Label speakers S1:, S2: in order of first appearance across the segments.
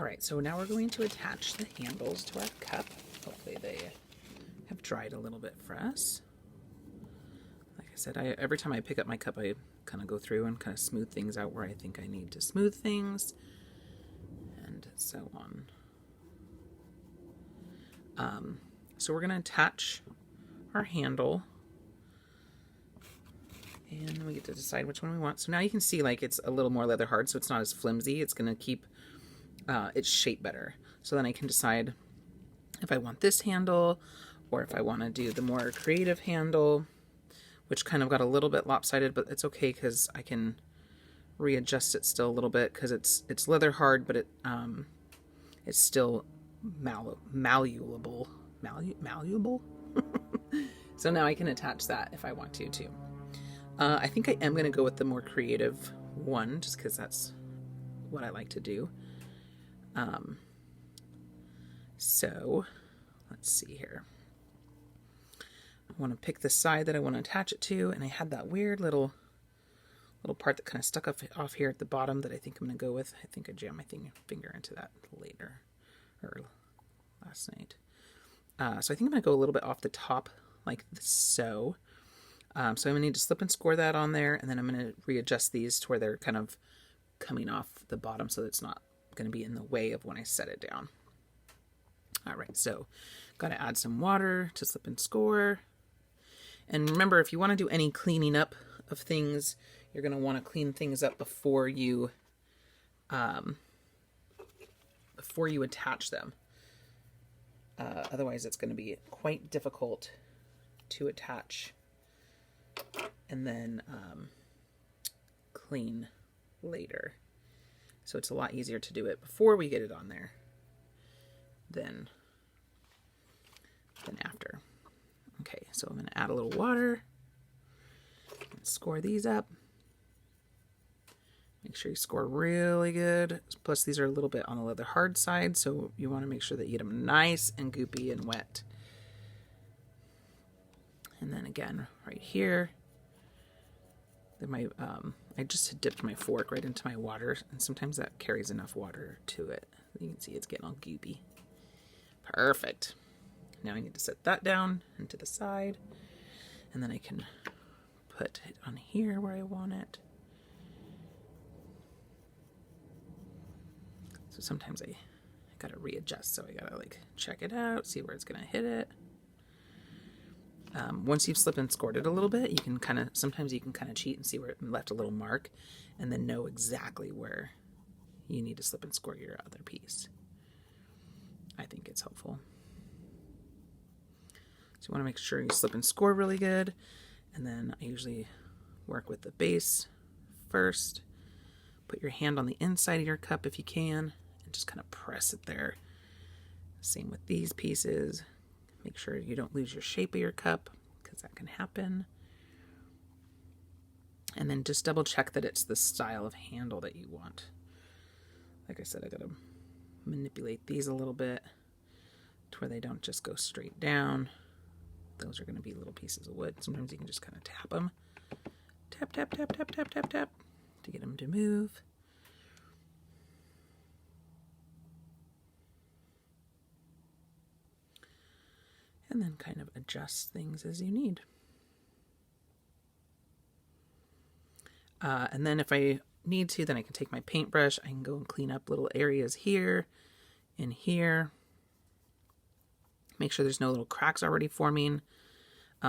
S1: All right, so now we're going to attach the handles to our cup. Hopefully they have dried a little bit for us. Like I said, every time I pick up my cup, I kind of go through and kind of smooth things out where I think I need to smooth things, and so on. So we're going to attach our handle, and we get to decide which one we want. So now you can see like it's a little more leather hard, so it's not as flimsy. It's going to keep its shape better. So then I can decide if I want this handle or if I want to do the more creative handle, which kind of got a little bit lopsided, but it's okay because I can readjust it still a little bit because it's leather hard, but it's still malleable. So now I can attach that if I want to too. I think I am going to go with the more creative one just because that's what I like to do. So let's see here. I want to pick the side that I want to attach it to, and I had that weird little part that kind of stuck off here at the bottom that I think I'm going to go with. I think I jammed my finger into that later, or last night. So I think I'm going to go a little bit off the top like so. So I'm going to need to slip and score that on there, and then I'm going to readjust these to where they're kind of coming off the bottom so that it's not going to be in the way of when I set it down. All right, so got to add some water to slip and score. And remember, if you want to do any cleaning up of things, you're going to want to clean things up before you attach them. Otherwise, it's going to be quite difficult to attach and then clean later. So it's a lot easier to do it before we get it on there than after. Okay, so I'm going to add a little water and score these up. Make sure you score really good. Plus, these are a little bit on the leather hard side, so you want to make sure that you get them nice and goopy and wet. And then again, right here, I just dipped my fork right into my water, and sometimes that carries enough water to it. You can see it's getting all goopy. Perfect. Now I need to set that down and to the side, and then I can put it on here where I want it. So sometimes I gotta readjust, so I gotta like check it out, see where it's gonna hit it. Once you've slipped and scored it a little bit, sometimes you can kind of cheat and see where it left a little mark, and then know exactly where you need to slip and score your other piece. I think it's helpful. So you want to make sure you slip and score really good, and then I usually work with the base first. Put your hand on the inside of your cup if you can, and just kind of press it there. Same with these pieces. Make sure you don't lose your shape of your cup, because that can happen. And then just double check that it's the style of handle that you want. Like I said, I gotta manipulate these a little bit to where they don't just go straight down. Those are gonna be little pieces of wood. Sometimes you can just kind of tap them. Tap, tap, tap, tap, tap, tap, tap, to get them to move. And then kind of adjust things as you need. And then if I need to, then I can take my paintbrush. I can go and clean up little areas here and here. Make sure there's no little cracks already forming.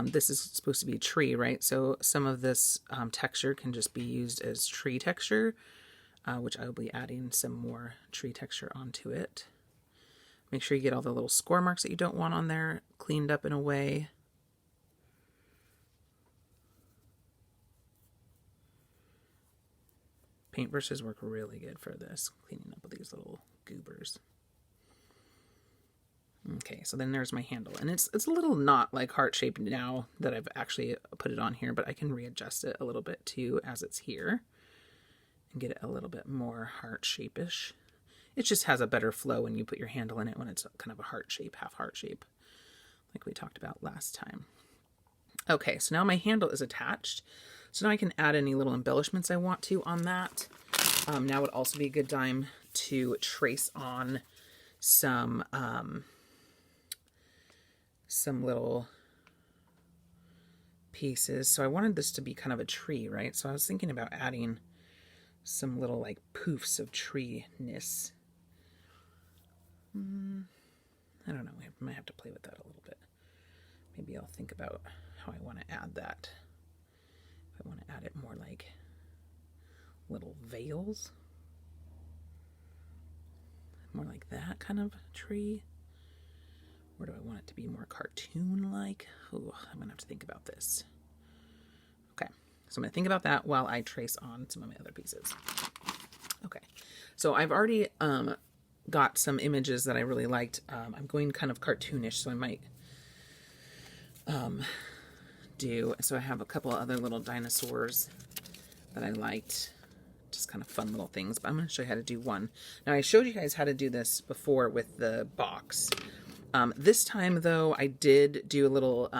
S1: This is supposed to be a tree, right? So some of this texture can just be used as tree texture, which I will be adding some more tree texture onto it. Make sure you get all the little score marks that you don't want on there cleaned up in a way. Paintbrushes work really good for this, cleaning up these little goobers. Okay, so then there's my handle, and it's a little not like heart-shaped now that I've actually put it on here, but I can readjust it a little bit too as it's here and get it a little bit more heart-shape-ish. It just has a better flow when you put your handle in it when it's kind of a heart shape, half heart shape, like we talked about last time. Okay, so now my handle is attached. So now I can add any little embellishments I want to on that. Now would also be a good time to trace on some little pieces. So I wanted this to be kind of a tree, right? So I was thinking about adding some little like poofs of tree-ness. I don't know. I might have to play with that a little bit. Maybe I'll think about how I want to add that. If I want to add it more like little veils. More like that kind of tree. Or do I want it to be more cartoon-like? Oh, I'm going to have to think about this. Okay, so I'm going to think about that while I trace on some of my other pieces. Okay, so I've already got some images that I really liked. I'm going kind of cartoonish, so I might so I have a couple of other little dinosaurs that I liked. Just kind of fun little things, but I'm going to show you how to do one. Now, I showed you guys how to do this before with the box. This time, though, I did do a little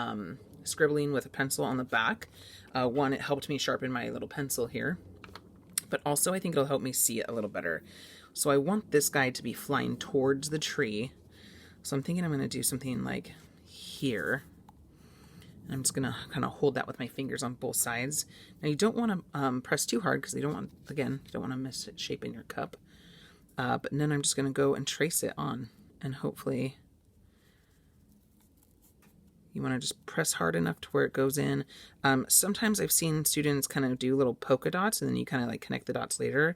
S1: scribbling with a pencil on the back. One, it helped me sharpen my little pencil here, but also I think it'll help me see it a little better. So I want this guy to be flying towards the tree. So I'm thinking I'm going to do something like here. And I'm just going to kind of hold that with my fingers on both sides. Now you don't want to press too hard because you don't want, again, you don't want to miss it shaping your cup. But then I'm just going to go and trace it on, and hopefully you want to just press hard enough to where it goes in. Sometimes I've seen students kind of do little polka dots and then you kind of like connect the dots later.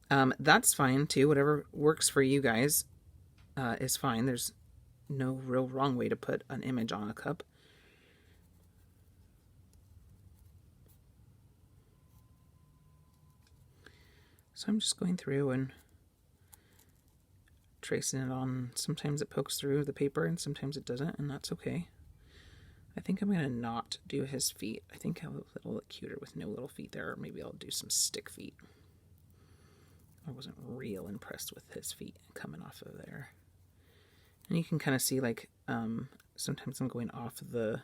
S1: That's fine too. Whatever works for you guys is fine. There's no real wrong way to put an image on a cup. So I'm just going through and tracing it on. Sometimes it pokes through the paper and sometimes it doesn't, and that's okay. I think I'm going to not do his feet. I think it'll look cuter with no little feet there, or maybe I'll do some stick feet. I wasn't real impressed with his feet coming off of there. And you can kind of see, like, sometimes I'm going off the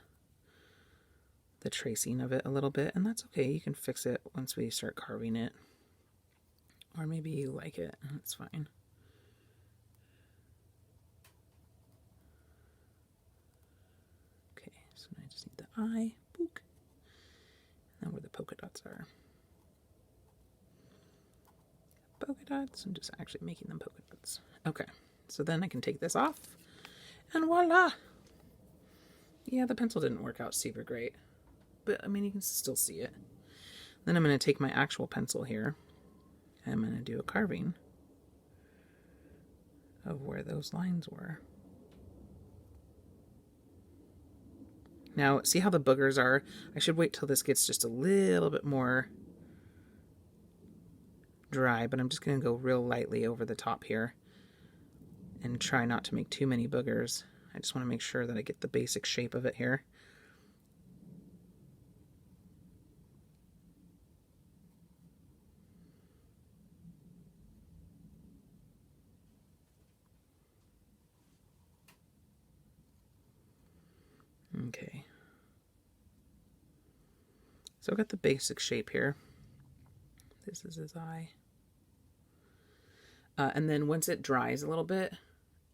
S1: tracing of it a little bit, and that's okay. You can fix it once we start carving it. Or maybe you like it, and it's fine. Okay, so now I just need the eye, book, and then where the polka dots are. Polka dots, I'm just actually making them polka dots. Okay, so then I can take this off, and voila! Yeah, the pencil didn't work out super great, but I mean, you can still see it. Then I'm going to take my actual pencil here, and I'm going to do a carving of where those lines were. Now, see how the boogers are? I should wait till this gets just a little bit more dry, but I'm just going to go real lightly over the top here and try not to make too many boogers. I just want to make sure that I get the basic shape of it here. Okay. So I've got the basic shape here. This is his eye. And then once it dries a little bit,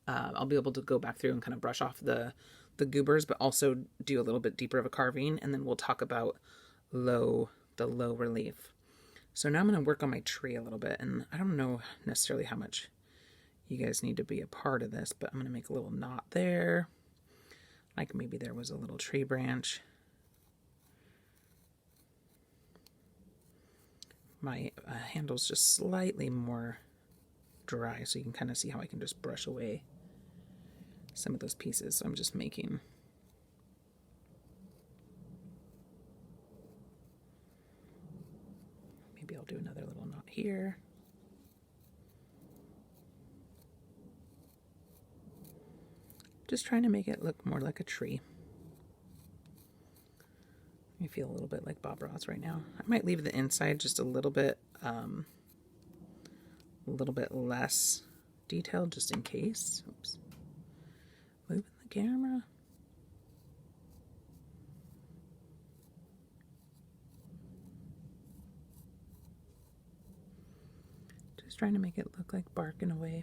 S1: I'll be able to go back through and kind of brush off the goobers, but also do a little bit deeper of a carving, and then we'll talk about the low relief. So now I'm going to work on my tree a little bit, and I don't know necessarily how much you guys need to be a part of this, but I'm going to make a little knot there. Like maybe there was a little tree branch. My handle's just slightly more dry, so you can kind of see how I can just brush away some of those pieces. So I'm just making maybe I'll do another little knot here. Just trying to make it look more like a tree. I feel a little bit like Bob Ross right now. I might leave the inside just a little bit less detailed just in case. Oops. Moving the camera. trying to make it look like bark in a way.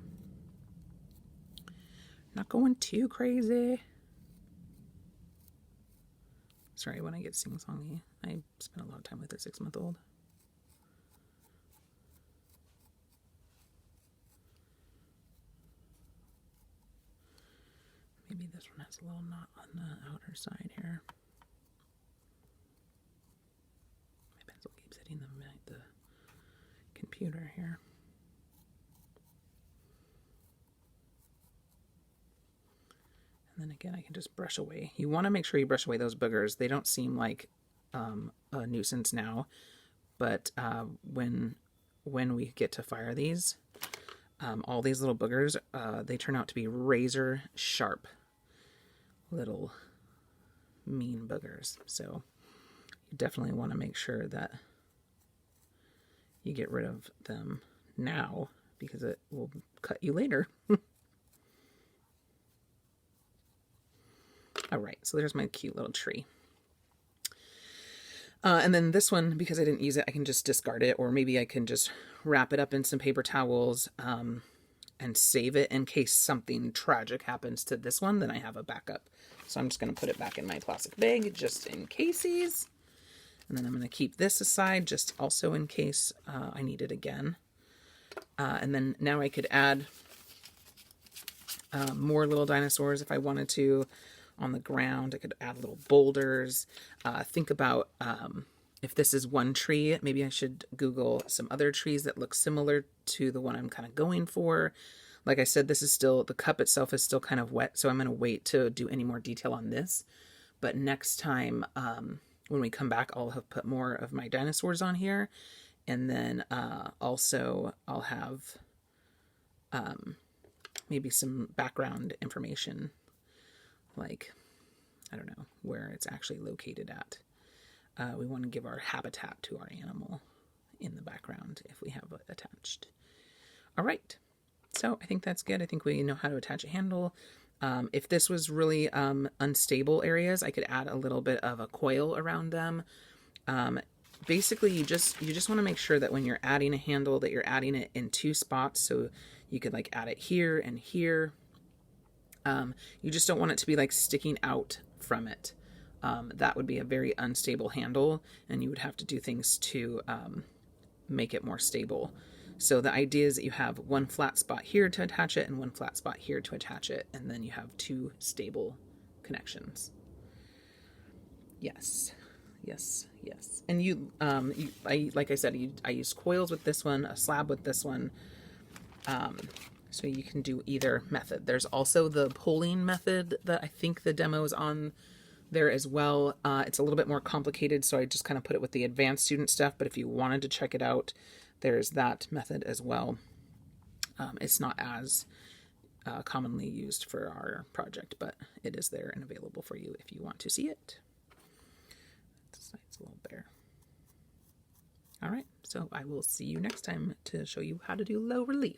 S1: Not going too crazy. Sorry, when I get sing-songy, I spent a lot of time with a 6-month-old. Maybe this one has a little knot on the outer side here. My pencil keeps hitting the computer here. And then again, I can just brush away. You want to make sure you brush away those boogers. They don't seem like a nuisance now, but when we get to fire these, all these little boogers, they turn out to be razor sharp little mean boogers. So you definitely want to make sure that you get rid of them now, because it will cut you later. All right, so there's my cute little tree. And then this one, because I didn't use it, I can just discard it, or maybe I can just wrap it up in some paper towels and save it in case something tragic happens to this one. Then I have a backup. So I'm just going to put it back in my plastic bag just in cases. And then I'm going to keep this aside just also in case I need it again. And then now I could add more little dinosaurs if I wanted to on the ground. I could add little boulders. Think about if this is one tree, maybe I should Google some other trees that look similar to the one I'm kind of going for. Like I said, this is still, the cup itself is still kind of wet, so I'm going to wait to do any more detail on this. But next time, when we come back, I'll have put more of my dinosaurs on here. And then also I'll have maybe some background information, like, I don't know, where it's actually located at. We want to give our habitat to our animal in the background if we have it attached. All right. So I think that's good. I think we know how to attach a handle. If this was really unstable areas, I could add a little bit of a coil around them. Basically, you just want to make sure that when you're adding a handle that you're adding it in 2 spots. So you could like add it here and here. You just don't want it to be like sticking out from it. That would be a very unstable handle, and you would have to do things to make it more stable. So the idea is that you have one flat spot here to attach it and one flat spot here to attach it, and then you have 2 stable connections. Yes, yes, yes. And like I said, I used coils with this one, a slab with this one. So you can do either method. There's also the pulling method that I think the demo is on there as well. It's a little bit more complicated, so I just kind of put it with the advanced student stuff. But if you wanted to check it out, there's that method as well. It's not as commonly used for our project, but it is there and available for you if you want to see it. This side's a little bare. All right, so I will see you next time to show you how to do low relief.